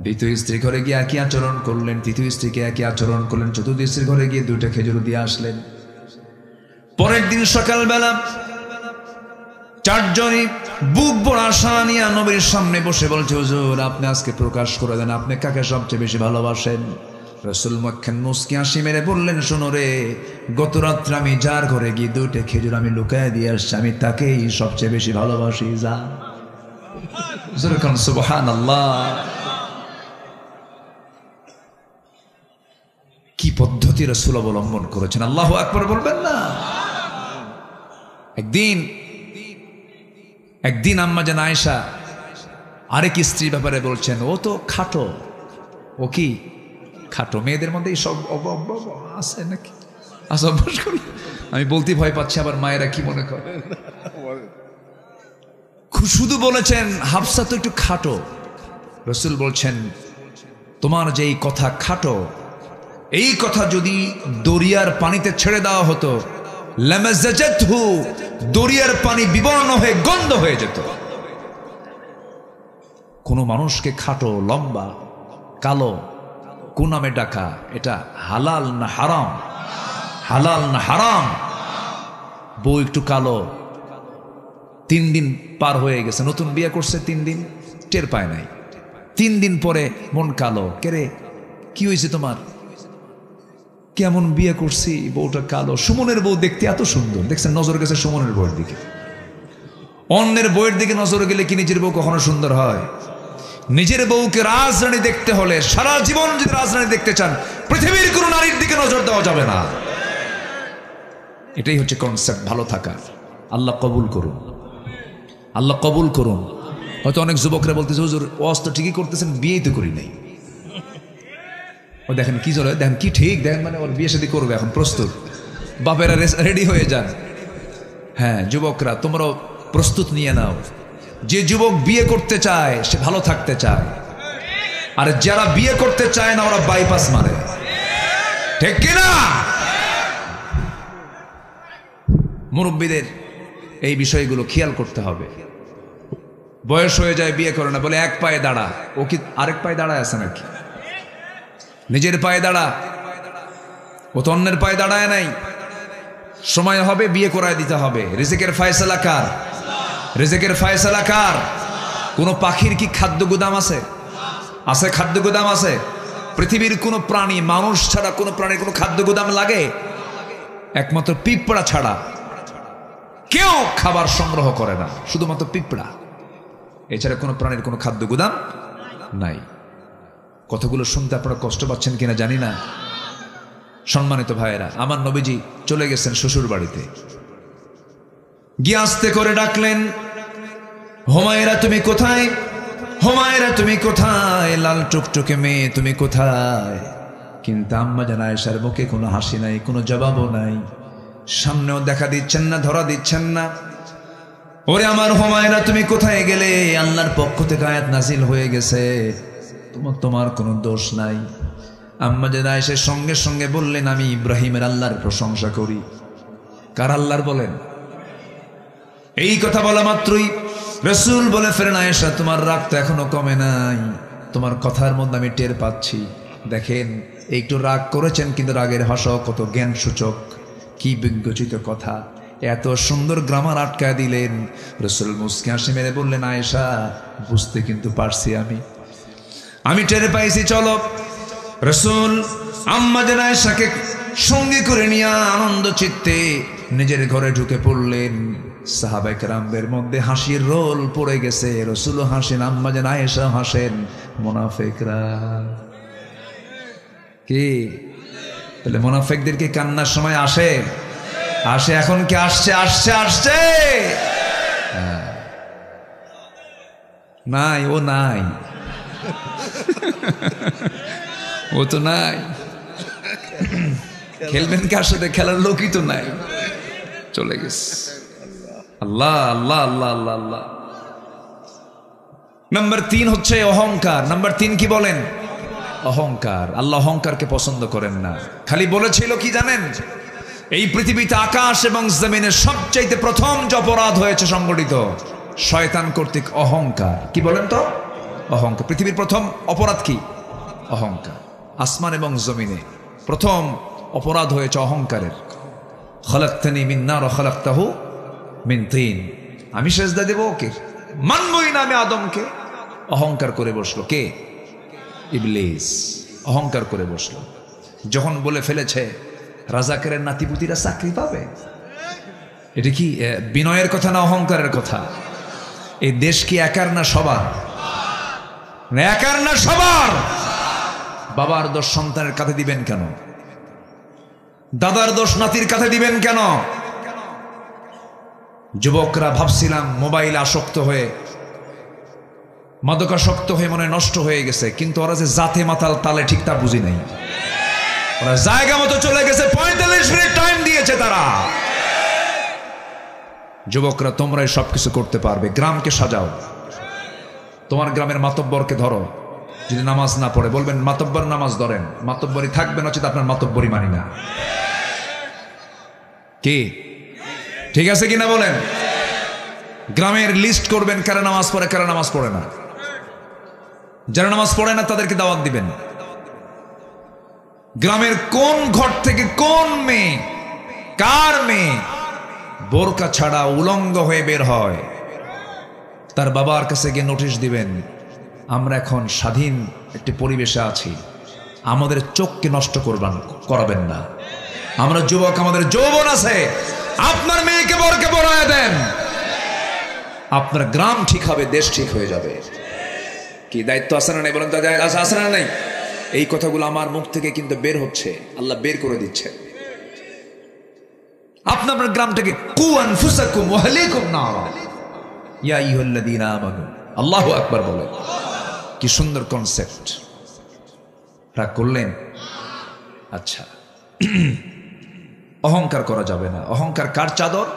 দ্বিতীয় স্ত্রী ঘরে গিয়ে একই আচরণ করলেন, তৃতীয় স্ত্রীকে একই আচরণ করলেন, চতুর্থ স্ত্রীর ঘরে গিয়ে 2টা খেজুর দিয়ে আসলেন। পরের দিন সকালবেলা চারজনই বুক ভরা আশা নিয়ে নবীর সামনে বসে বলছে, হুজুর, আপনি আজকে প্রকাশ করে দেন, আপনি কাকে সবচেয়ে বেশি ভালোবাসেন? রাসূল মুখখান মুচকি হাসি মেরে বললেন, শোনো রে, গত রাত্রে আমি যার ঘরে গিয়ে 2টা খেজুর আমি লুকায় দিয়ে আসছি, আমি তাকেই সবচেয়ে বেশি ভালোবাসি। যা, সুবহানাল্লাহ। কি পদ্ধতি রাসূল অবলম্বন করেছেন, আল্লাহু আকবার বলবেন না? একদিন আম্মা জান আয়েশা আরেক স্ত্রীর ব্যাপারে বলছেন, ও তো খাটো। ও কি খাটো? মেয়েদের মধ্যে এই সব আছে নাকি? অভ্যাস করি আমি বলতে ভয় পাচ্ছি, আবার মায়েরা কি মনে করে। শুধু বলেছেন হাফসা তো একটু খাটো। রাসূল বলছেন, তোমার যে এই কথা খাটো, এই কথা যদি দরিয়ার পানিতে ছেড়ে দেওয়া হতো, লামাজাজাতহু, দরিয়ার পানি বিবর্ণ হয়ে গন্ধ হয়ে যেত। কোন মানুষকে খাটো, লম্বা, কালো কোন নামে ডাকা, এটা হালাল না হারাম? হালাল না হারাম? বউ একটু কালো, 3 দিন পার হয়ে গেছে, নতুন বিয়ে করছে, 3 দিন টের পায় নাই। 3 দিন পরে মন কালো, কেরে কি হয়েছে তোমার? কেমন বিয়ে করছি, বউটা কালো। সুমনের বউ দেখতে এত সুন্দর, দেখছেন, নজর গেছে সুমনের বউয়ের দিকে। অন্যের বউয়ের দিকে নজর গেলে কি নিজের বউ কখনো সুন্দর হয়? নিজের বউকে রাজরানী দেখতে হলে, সারা জীবন যদি রাজরানী দেখতে চান, পৃথিবীর কোনো নারীর দিকে নজর দেওয়া যাবে না। এটাই হচ্ছে কনসেপ্ট ভালো থাকার। আল্লাহ কবুল করুন, আল্লাহ কবুল করুন। হয়তো অনেক যুবকরা বলতেছে, হুজুর ওয়াজ তো ঠিকই করতেছেন, বিয়েই তো করি নাই। ও দেখেন কি চলে, দেখেন কি ঠিক, দেখেন মানে ওর বিয়ে শাদী করবে এখন প্রস্তুত, বাপেরা রেডি হয়ে যান। হ্যাঁ যুবকরা, তোমরাও প্রস্তুত নিয়ে নাও। যে যুবক বিয়ে করতে চায় সে ভালো থাকতে চায়, আর যারা বিয়ে করতে চায় না ওরা বাইপাস মারে, ঠিক কিনা? মুরব্বীদের এই বিষয়গুলো খেয়াল করতে হবে। বয়স হয়ে যায়, বিয়ে করে না, বলে এক পায়ে দাঁড়া। ও কি আরেক পায়ে দাঁড়ায় আছে নাকি? নিজের পায়ে দাঁড়া, ও তো অন্যের পায়ে দাঁড়ায় নাই। সময় হবে বিয়ে করায় দিতে হবে। রিজিকের ফয়সালা কার? রিজিকের ফয়সালা কার? কোন পাখির কি খাদ্য গুদাম আছে? আছে, খাদ্য গুদাম আছে। পৃথিবীর কোন প্রাণী, মানুষ ছাড়া কোন প্রাণীর কোন খাদ্য গুদাম লাগে? একমাত্র পিঁপড়া ছাড়া কেউ খাবার সংগ্রহ করে না, শুধুমাত্র পিঁপড়া। এছাড়া কোন প্রাণীর কোন খাদ্য গুদাম নাই। কথাগুলো শুনতে আপনারা কষ্ট পাচ্ছেন কিনা জানি না। সম্মানিত ভাইয়েরা, আমার নবীজি চলে গেছেন শ্বশুর বাড়িতে, গিয়ে আস্তে করে ডাকলেন, হুমায়রা তুমি কোথায়? হুমায়রা তুমি কোথায়? লাল টুকটুকে মেয়ে তুমি কোথায়? কিন্তু আম্মা জান আয়েশার মুখে কোনো হাসি নাই, কোনো জবাবও নাই। সামনেও দেখা দিচ্ছেন না, ধরা দিচ্ছেন না। ওরে আমার হুমায়রা তুমি কোথায় গেলে? আল্লাহর পক্ষ থেকে আয়াত নাজিল হয়ে গেছে, তোমার কোনো দোষ নাই। আম্মা জান আয়েশা সঙ্গে সঙ্গে বললেন, আমি ইব্রাহিমের আল্লাহর প্রশংসা করি। কার আল্লাহর বলেন? এই কথা বলা মাত্রই রাসূল বলে ফেরেন, আয়েশা তোমার রাগ তো এখনো কমে নাই, তোমার কথার মধ্যে আমি টের পাচ্ছি। দেখেন একটু রাগ করেছেন, কিন্তু রাগের ভাষাও কত জ্ঞান সূচক, কি বিজ্ঞচিত কথা। এত সুন্দর গ্রামার আটকায় দিলেন। রাসূল মুস্কি হাসি মেরে বললেন, আয়েশা বুঝতে কিন্তু পারছি, আমি টেরে পাইছি, চলো। রাসূল আম্মা জান আয়েশাকে সঙ্গে করে নিয়ে আনন্দ চিত্তে নিজের ঘরে ঢুকে পড়লেন। সাহাবায়ে কেরামদের মধ্যে হাসির রোল পড়ে গেছে। রাসূল হাসেন, আম্মা জান আয়েশা হাসেন, মুনাফিকরা কি তাহলে মুনাফিকদের কি কান্নার সময় আসে? এখন কি আসছে? নাই, ও নাই, ও তো নাই। খেলবেন কার সাথে? খেলার লোকই তো নাই, চলে গেছে। আল্লাহ আল্লাহ আল্লাহ আল্লাহ আল্লাহ। নাম্বার 3 হচ্ছে অহংকার। নাম্বার 3 কি বলেন? অহংকার। আল্লাহ অহংকারকে পছন্দ করেন না। খালি বলেছিল কি জানেন? এই পৃথিবীতে আকাশ এবং জমিনের সবচাইতে প্রথম যে অপরাধ হয়েছে সংগঠিত শয়তান কর্তৃক অহংকার। কি বলেন তো? অহংকার। পৃথিবীর প্রথম অপরাধ কি? অহংকার। আসমান এবং জমিনে প্রথম অপরাধ হয়েছে অহংকারের। খলাকতানি মিন নার ওয়া খলাকতাহু মিন তিন। আমি সেজদা দেব ওকে, মানবই না আমি আদমকে। অহংকার করে বসলো কে? ইবলিস। অহংকার করে বসলো। যখন বলে ফেলেছে রাজাকারের নাতিপুতিরা চাকরি পাবে, এটা কি বিনয়ের কথা না অহংকারের কথা? এই দেশ কি একার না সবার? একার না সবার? বাবার দোষ সন্তানের কাঁধে দিবেন কেন? দাদার দোষ নাতির কাঁধে দিবেন কেন? যুবকরা ভাবছিলাম মোবাইল আসক্ত হয়ে, মাদকাসক্ত হয়ে মনে নষ্ট হয়ে গেছে, কিন্তু ওরা যে জাতে মাতাল তালে ঠিক তা বুঝি নাই। ওরা জায়গা মতো চলে গেছে। 45 মিনিট টাইম দিয়েছে তারা। যুবকরা তোমরাই সবকিছু করতে পারবে। গ্রামকে সাজাও, তোমার গ্রামের মাতব্বরকে ধরো। যদি নামাজ না পড়ে বলবেন মাতব্বর নামাজ ধরেন, মাতব্বরই থাকবেন, হচ্ছে আপনার মাতব্বরই মানি না। কি ঠিক আছে কিনা বলেন? গ্রামের লিস্ট করবেন কারা নামাজ পড়ে কারা নামাজ পড়ে না। যারা নামাজ পড়ে না তাদেরকে দাওয়াত দিবেন। গ্রামের কোন ঘর থেকে কোন মেয়ে, কার মেয়ে বোরকা ছাড়া উলঙ্গ হয়ে বের হয়, তার বাবার কাছে গিয়ে নোটিশ দিবেন, আমরা এখন স্বাধীন একটি পরিবেশে আছি, আমাদের চোখকে নষ্ট করাবেন না। আমরা যুবক, আমাদের যৌবন আছে, আপনার মেয়েকে বোরকা পরায় দেন, আপনার গ্রাম ঠিক হবে, দেশ ঠিক হয়ে যাবে। কি দায়িত্ব আছে না নাই বলেন? তো আছে না নাই? এই কথাগুলো আমার মুখ থেকে কিন্তু বের হচ্ছে, আল্লাহ বের করে দিচ্ছে। আপনার গ্রামটাকে কু আনফুসাকুম ওয়া আহলিকুম নারা ইয়া আইয়ুহাল্লাযীনা আমানু। আল্লাহু আকবার বলেন। কি সুন্দর কনসেপ্ট। রাগ করলেন? আচ্ছা, অহংকার করা যাবে না। অহংকার কার চাদর?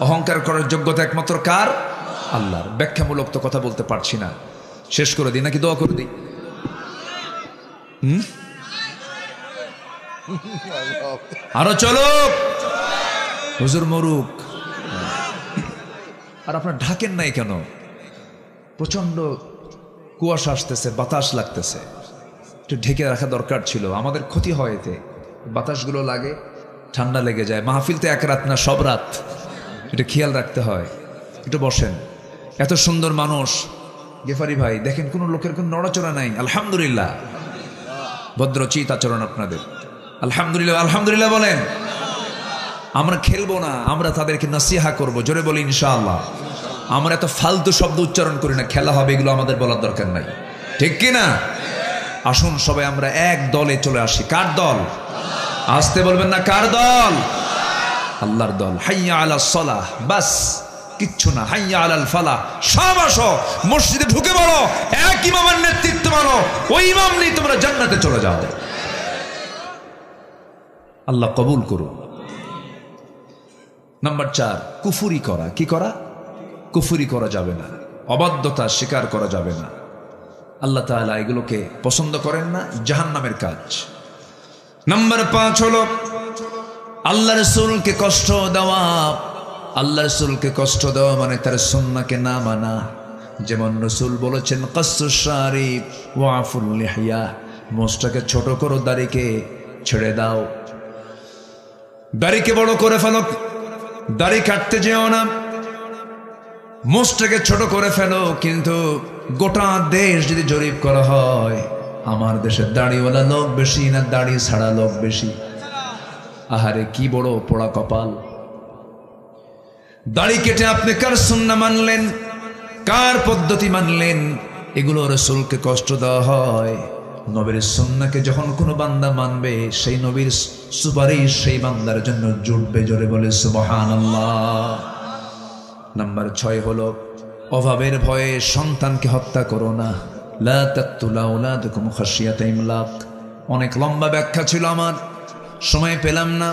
অহংকার করার যোগ্যতা একমাত্র কার? আল্লাহর। ব্যাখ্যামূলক তো কথা বলতে পারছি না, শেষ করে দিই নাকি দোয়া করে দিই? আরো চলো, হুজুর মরুক। আর আপনার ঢাকেন নাই কেন? প্রচন্ড কুয়াশা আসতেছে, বাতাস লাগতেছে, একটু ঢেকে রাখা দরকার ছিল। আমাদের ক্ষতি হয় এতে, বাতাসগুলো লাগে, ঠান্ডা লেগে যায়। মাহফিল তো এক রাত না, সব রাত, এটা খেয়াল রাখতে হয়। একটু বসেন। এত সুন্দর মানুষ গেফারি ভাই, দেখেন কোনো লোকের কোনো নড়াচড়া নাই। আলহামদুলিল্লাহ, ভদ্রচিত আচরণ আপনাদের। আলহামদুলিল্লাহ, আলহামদুলিল্লাহ বলেন। আমরা খেলবো না, আমরা তাদেরকে নসিহা করব। জোরে বলি ইনশাআল্লাহ। আমরা এত ফালতু শব্দ উচ্চারণ করি না, খেলা হবে এগুলো আমাদের বলার দরকার নাই, ঠিক কিনা? আসুন সবাই আমরা এক দলে চলে আসি। কার দল? আসতে বলবেন না, কার দল? আল্লাহর দল। হাইয়া আলাস সালাহ, বাস কিচ্ছু না। হাইয়া আলাল ফালাহ, সব আসো মসজিদে ঢুকে পড়ো, এক ইমামের নেতৃত্ব মানো, ওই ইমাম নিয়ে তোমরা জান্নাতে চলে যাও। আল্লাহ কবুল করুন। নাম্বার 4, কুফরি করা। কি করা? কুফরি করা যাবে না, অবাধ্যতা স্বীকার করা যাবে না। আল্লাহ তাআলা এগুলোকে পছন্দ করেন না, জাহান্নামের কাজ। নাম্বার 5 হলো আল্লাহ রাসূলকে কষ্ট দেওয়া। আল্লাহ রাসূলকে কষ্ট দেওয়া মানে তার সুন্নাহকে না মানা। যেমন রাসূল বলেছেন, কাসসুশ শারিব ওয়া আফুল লিহিয়া, মোছটাকে ছোট করো, দাড়িকে ছেড়ে দাও, দাড়িকে বড় করে ফেলো। দাড়ি কাটতে যেও না, মুখটাকে ছোট করে ফেলো, কিন্তু গোটা দেশ যদি জরিপ করা হয়, আমার দেশে দাড়িওয়ালা লোক বেশি না দাড়ি ছাড়া লোক বেশি? আহারে কি বড় পোড়া কপাল। দাড়ি কেটে আপনি কার সুন্নাহ মানলেন, কার পদ্ধতি মানলেন? এগুলো রাসূলকে কষ্ট দেওয়া হয়। নবীর সুন্নাহকে যখন কোনো বান্দা মানবে, সেই নবীর সুপারিশ সেই বান্দার জন্য জুটবে। জোরে বলে সুবহানাল্লাহ। নাম্বার 6 হলো অভাবের ভয়ে সন্তানকে হত্যা করো না। লা তাকতুলু আওলাদাকুম খাশিয়াতা ইমলাক। অনেক লম্বা ব্যাখ্যা ছিল, আমার সময় পেলাম না।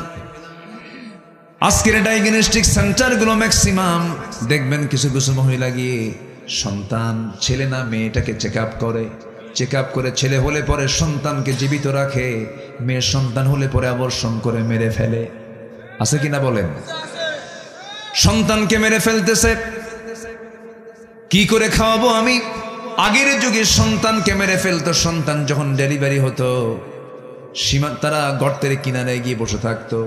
আজকের ডায়াগনস্টিক সেন্টারগুলো ম্যাক্সিমাম দেখবেন কিছু কিছু মহিলা গিয়ে সন্তান ছেলে না মেয়েটাকে চেক আপ করে ছেলে হলে পরে সন্তানকে জীবিত রাখে, মেয়ের সন্তান হলে পরে আবর্ষণ করে মেরে ফেলে। আছে কিনা বলেন? সন্তানকে মেরে ফেলতেছে। কি করে খাওয়াবো আমি? আগের যুগে সন্তানকে মেরে ফেলতো। সন্তান যখন ডেলিভারি হতো, সীমা তারা গর্তের কিনারে গিয়ে বসে থাকতো।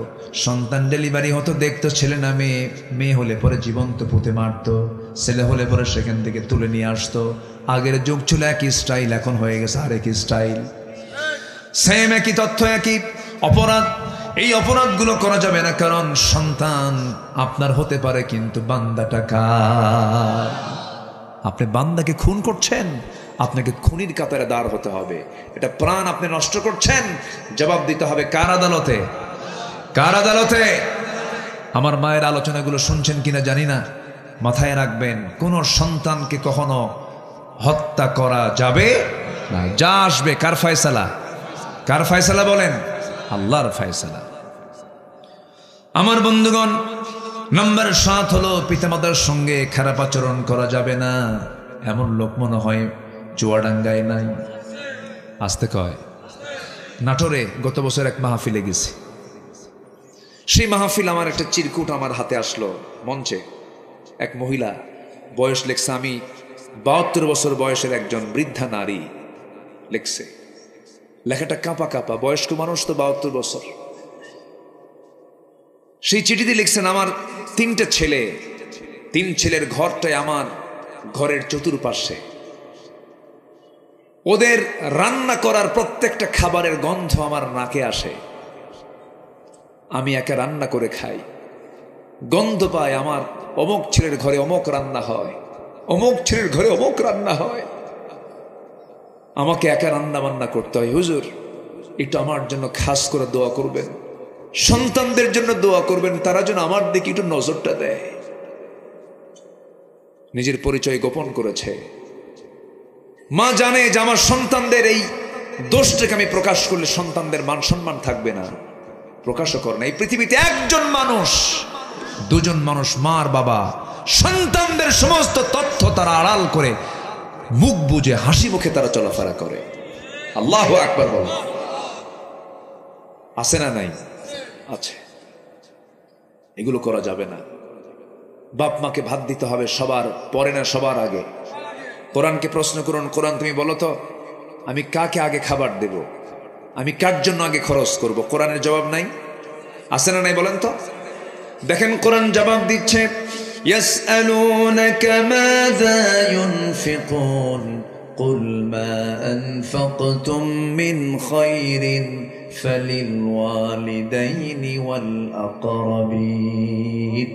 সন্তান ডেলিভারি হতো, দেখতো ছেলে না মেয়ে, মেয়ে হলে পরে জীবন্ত পুঁতে মারতো, ছেলে হলে পরে সেখান থেকে তুলে নিয়ে আসতো। আগের যুগ ছিল একই স্টাইল, এখন হয়ে গেছে আরেকই স্টাইল। সেম একই তথ্য, একই অপরাধ। এই অপরাধগুলো করা যাবে না, কারণ সন্তান আপনার হতে পারে, কিন্তু বান্দাটা কার? আপনি বান্দাকে খুন করছেন, আপনাকে খুনির কাতারে দাঁড় হতে হবে। এটা প্রাণ আপনি নষ্ট করছেন, জবাব দিতে হবে কার আদালতে? কার আদালতে? আমার মায়ের আলোচনাগুলো শুনছেন কিনা জানি না, মাথায় রাখবেন, কোন সন্তানকে কখনো হত্যা করা যাবে না। যা আসবে কার ফয়সালা? কার ফয়সালা বলেন? আল্লাহর ফয়সালা। আমার বন্ধুগণ, নাম্বার 7 হলো পিতামাতার সঙ্গে খারাপ আচরণ করা যাবে না। এমন লোক মনে হয় চুয়াডাঙ্গায় নাই, আসতে কয়। নাটোরে গত বছর এক মাহফিলে গেছি। সেই মাহফিল আমার একটা চিরকুট আমার হাতে আসলো। মঞ্চে এক মহিলা, বয়স লেখছে, আমি 72 বছর বয়সের একজন বৃদ্ধা নারী লেখছে। লেখাটা কাঁপা কাঁপা, বয়স্ক মানুষ তো 72 বছর। সেই চিঠিতে লিখছেন, আমার 3টে ছেলে, 3 ছেলের ঘরটাই আমার ঘরের চতুর্পাশে। ওদের রান্না করার প্রত্যেকটা খাবারের গন্ধ আমার নাকে আসে। আমি একা রান্না করে খাই, গন্ধ পাই, আমার অমুক ছেলের ঘরে অমুক রান্না হয়, অমুক ছেলের ঘরে অমুক রান্না হয়। আমাকে একা রান্না বান্না করতে হয়। হুজুর, একটু আমার জন্য খাস করে দোয়া করবেন, সন্তানদের জন্য দোয়া করবেন, তারা যেন আমার দিকে একটু নজরটা দেয়। নিজের পরিচয় গোপন করেছে। মা জানে যে আমার সন্তানদের এই দোষটাকে আমি প্রকাশ করলে সন্তানদের মান সম্মান থাকবে না, প্রকাশও করে না। এই পৃথিবীতে একজন মানুষ, 2জন মানুষ, মার বাবা, সন্তানদের সমস্ত তথ্য তারা আড়াল করে মুখ বুজে হাসি মুখে তারা চলাফেরা করে। আল্লাহু আকবার বল। আছে না নাই? আছে। এগুলো করা যাবে না। বাপ মাকে ভাত দিতে হবে সবার পরে না সবার আগে। কোরআনকে প্রশ্ন করুন, কোরআন তুমি বলো তো, আমি কাকে আগে খাবার দেব, আমি কার জন্য আগে খরচ করব? কোরআনের জবাব নাই? আছে না নাই বলেন তো? দেখেন কোরআন জবাব দিচ্ছে, ইয়াসআলুনাকা মাযা ইউনফিকুন কুল মা আনফাকতুম মিন খায়রিন ফালিল ওয়ালিদাইনি ওয়াল আকরাবিন।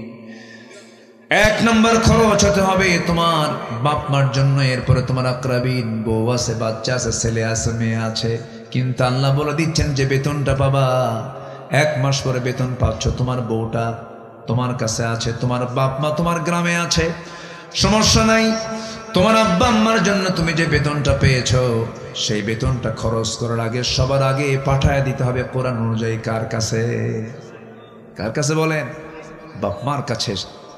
1 নম্বর খরচ হতে হবে তোমার বাপ মার জন্য, এরপরে তোমার আকরাবিন, বউ আছে, বাচ্চা আছে, ছেলে আছে, মেয়ে আছে। কিন্তু আল্লাহ বলে দিচ্ছেন যে বেতনটা পাবা, 1 মাস পরে বেতন পাচ্ছ, তোমার বউটা তোমার কাছে আছে, তোমার বাপ মা তোমার গ্রামে আছে, সমস্যা নাই। তোমার আব্বা আম্মার জন্য তুমি যে বেতনটা পেয়েছো, সেই বেতনটা খরচ করার আগে সবার আগে পাঠায় দিতে হবে কোরআন অনুযায়ী কার কাছে? কার কাছে বলেন? বাপ মার কাছে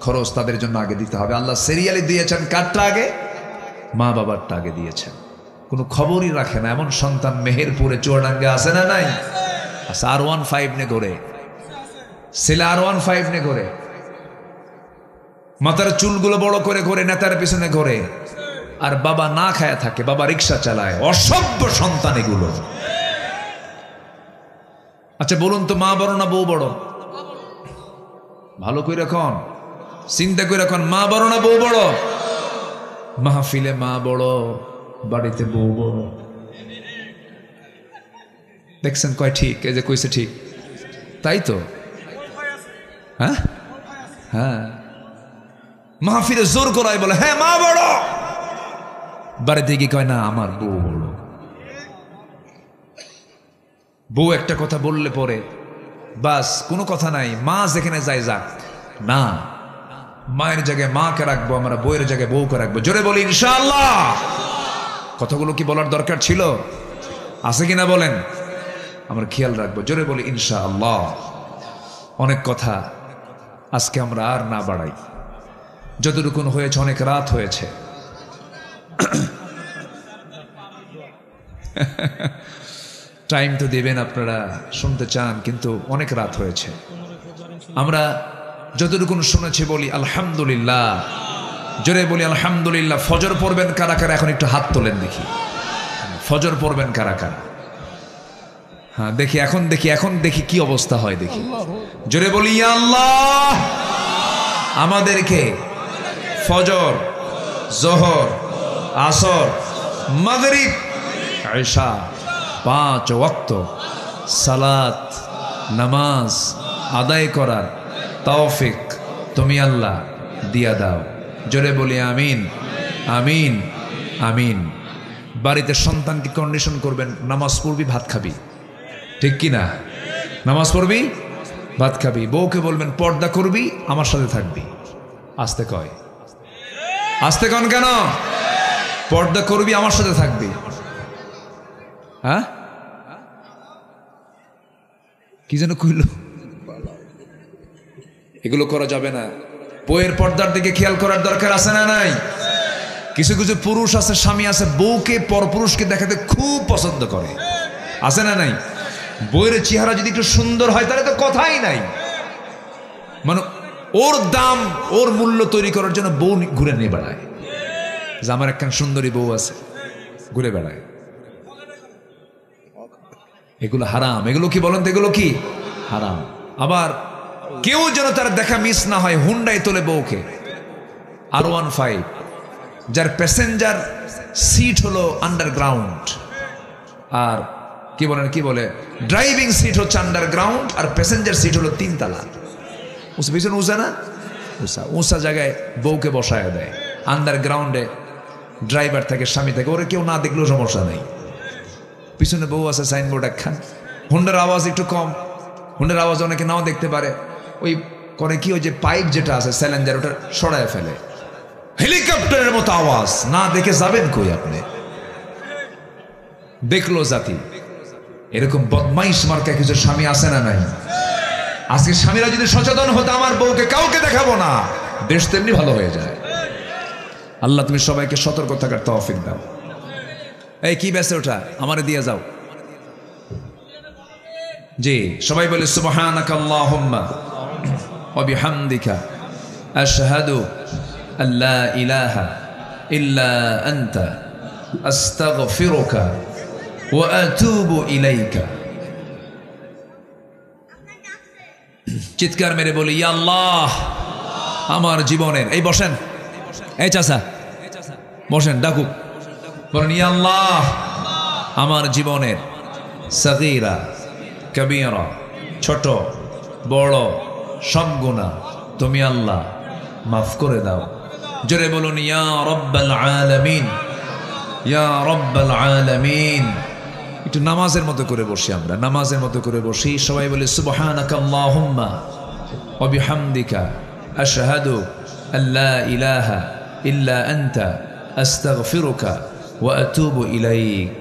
খরচ তাদের জন্য আগে দিতে হবে। আল্লাহ সিরিয়ালি দিয়েছেন কারটা আগে? মা বাবারটা আগে দিয়েছেন। কোনো খবরই রাখে না এমন সন্তান মেহেরপুরে চুয়াডাঙ্গা আছে না নাই? আচ্ছা, R15 নে ঘোরে, ছেলে R15 নে ঘোরে, মাথার চুলগুলো বড় করে ঘোরে, নেতার পিছনে ঘোরে, আর বাবা না খায়া থাকে, বাবা রিক্সা চালায়। অসভ্য সন্তান এগুলো। আচ্ছা বলুন তো, মা বড় না বউ বড়? ভালো করে রাখন, চিন্তা করে রাখন, মা বড় না বউ বড়? মাহফিলে মা বড়, বাড়িতে বউ বড়। দেখছেন কয় ঠিক? এই যে কইছে ঠিক, তাই তো। হ্যাঁ হ্যাঁ, মাহফিলে জোর করাই বলে হ্যাঁ মা বড়, বাড়িতে গিয়ে কয় না আমার বউ বড়। বউ একটা কথা বললে পরে বাস কোনো কথা নাই, মা যেখানে যায় যাক না, মায়ের জায়গায় মাকে রাখবো, আমরা বউয়ের জায়গায় বউকে রাখবো। জোরে বলি ইনশাআল্লাহ। কথাগুলো কি বলার দরকার ছিল? আছে কিনা বলেন? আমরা খেয়াল রাখবো। জোরে বলি ইনশাআল্লাহ। অনেক কথা আজকে আমরা আর না বাড়াই, যতটুকুন হয়েছে, অনেক রাত হয়েছে। টাইম তো দেবেন, আপনারা শুনতে চান, কিন্তু অনেক রাত হয়েছে। আমরা যতটুকুন শুনেছি বলি আলহামদুলিল্লাহ। জোরে বলি আলহামদুলিল্লাহ। ফজর পড়বেন কারা কারা? এখন একটু হাত তোলেন দেখি। ফজর পড়বেন কারা কারা? হ্যাঁ দেখি, এখন দেখি কি অবস্থা হয় দেখি। জোরে বলি ইয়া আল্লাহ, আমাদেরকে ফজর, জোহর, আসর, মাগরিব, ইশা 5 ওয়াক্ত সালাত নামাজ আদায় করার তৌফিক তুমি আল্লাহ দিয়া দাও। জোরে বলি আমিন আমিন আমিন। বাড়িতে সন্তানকে কন্ডিশন করবেন, নামাজ পড়বি ভাত খাবি, ঠিক কি না? নামাজ পড়বি ভাত খাবি। বউকে বলবেন পর্দা করবি, আমার সাথে থাকবি। আস্তে কয়, আস্তে কন কেন? পর্দা করবি, আমার সাথে থাকবি। হ্যাঁ কি যেন কইল? এগুলো করা যাবে না। বউয়ের পর্দার দিকে খেয়াল করার দরকার আছে না নাই? কিছু কিছু পুরুষ আছে, স্বামী আছে, বউকে পরপুরুষকে দেখাতে খুব পছন্দ করে, আছে না নাই? বউয়ের চেহারা যদি একটু সুন্দর হয় তাহলে তো কথাই নাই। মানে ওর দাম, ওর মূল্য তৈরি করার জন্য বউ ঘুরে নিয়ে বেড়ায়, যে আমার একখান সুন্দরী বউ আছে, ঘুরে বেড়ায়। এগুলো হারাম। এগুলো কি বলেন তো? এগুলো কি হারাম। আবার কেউ যেন তার দেখা মিস না হয়, হুন্ডাই তোলে বউকে, R15, যার প্যাসেঞ্জার সিট হলো আন্ডারগ্রাউন্ড, আর কি বলে ড্রাইভিং সিট হচ্ছে আন্ডারগ্রাউন্ড, আর প্যাসেঞ্জার সিট হলো 3 তলা। পিছনে উঁচা না, উঁচা জায়গায় বউকে বসায় দেয়। আন্ডারগ্রাউন্ডে ড্রাইভার থাকে, স্বামী থাকে, ওরা কেউ না দেখলেও সমস্যা নেই। পিছনে বউ আছে, সাইনবোর্ড একখান। হুন্ডার আওয়াজ একটু কম, হুন্ডার আওয়াজ অনেকে নাও দেখতে পারে। ওই করে কি, ওই যে পাইপ যেটা আছে স্যালেঞ্জার, ওটা সরায় ফেলে। হেলিকপ্টারের মতো আওয়াজ, না দেখে যাবেন কই আপনি? দেখলো জাতি। এরকম বদমাইশ মার্কা কিছু স্বামী আছে না নাই? আজকে স্বামীরা যদি সচেতন হতো, আমার বউকে কাউকে দেখাবো না, দেশ তেমনি ভালো হয়ে যায়। আল্লাহ তুমি সবাইকে সতর্ক থাকার তৌফিক দাও। এই কি বেঁচে ওঠা, আমারে দিয়ে যাও। জি সবাই বলে সুবহানাকা আল্লাহুম্মা ওয়া বিহামদিকা আশহাদু আল্লা ইলাহা ইল্লা আনতা আস্তাগফিরুকা ওয়া আতুবু ইলাইকা। চিৎকার মেরে বলি ইয়া আল্লাহ, আমার জীবনের, এই বসেন, এই চাচা বসেন, ডাকুক, বলেন ইয়া আল্লাহ, আমার জীবনের সগীরা কবীরা, ছোট বড় সব গুনাহ তুমি আল্লাহ মাফ করে দাও। জোরে বলুন ইয়া রাব্বাল আলামিন, ইয়া রাব্বাল আলামিন। একটু নামাজের মতো করে বসি, আমরা নামাজের মতো করে বসি। সবাই বলে সুবহানাকা আল্লাহুম্মা ওয়া বিহামদিকা আশহাদু আল্লা ইলাহা ইল্লা আনতা আস্তাগফিরুকা ওয়া আতুবু ইলাইক।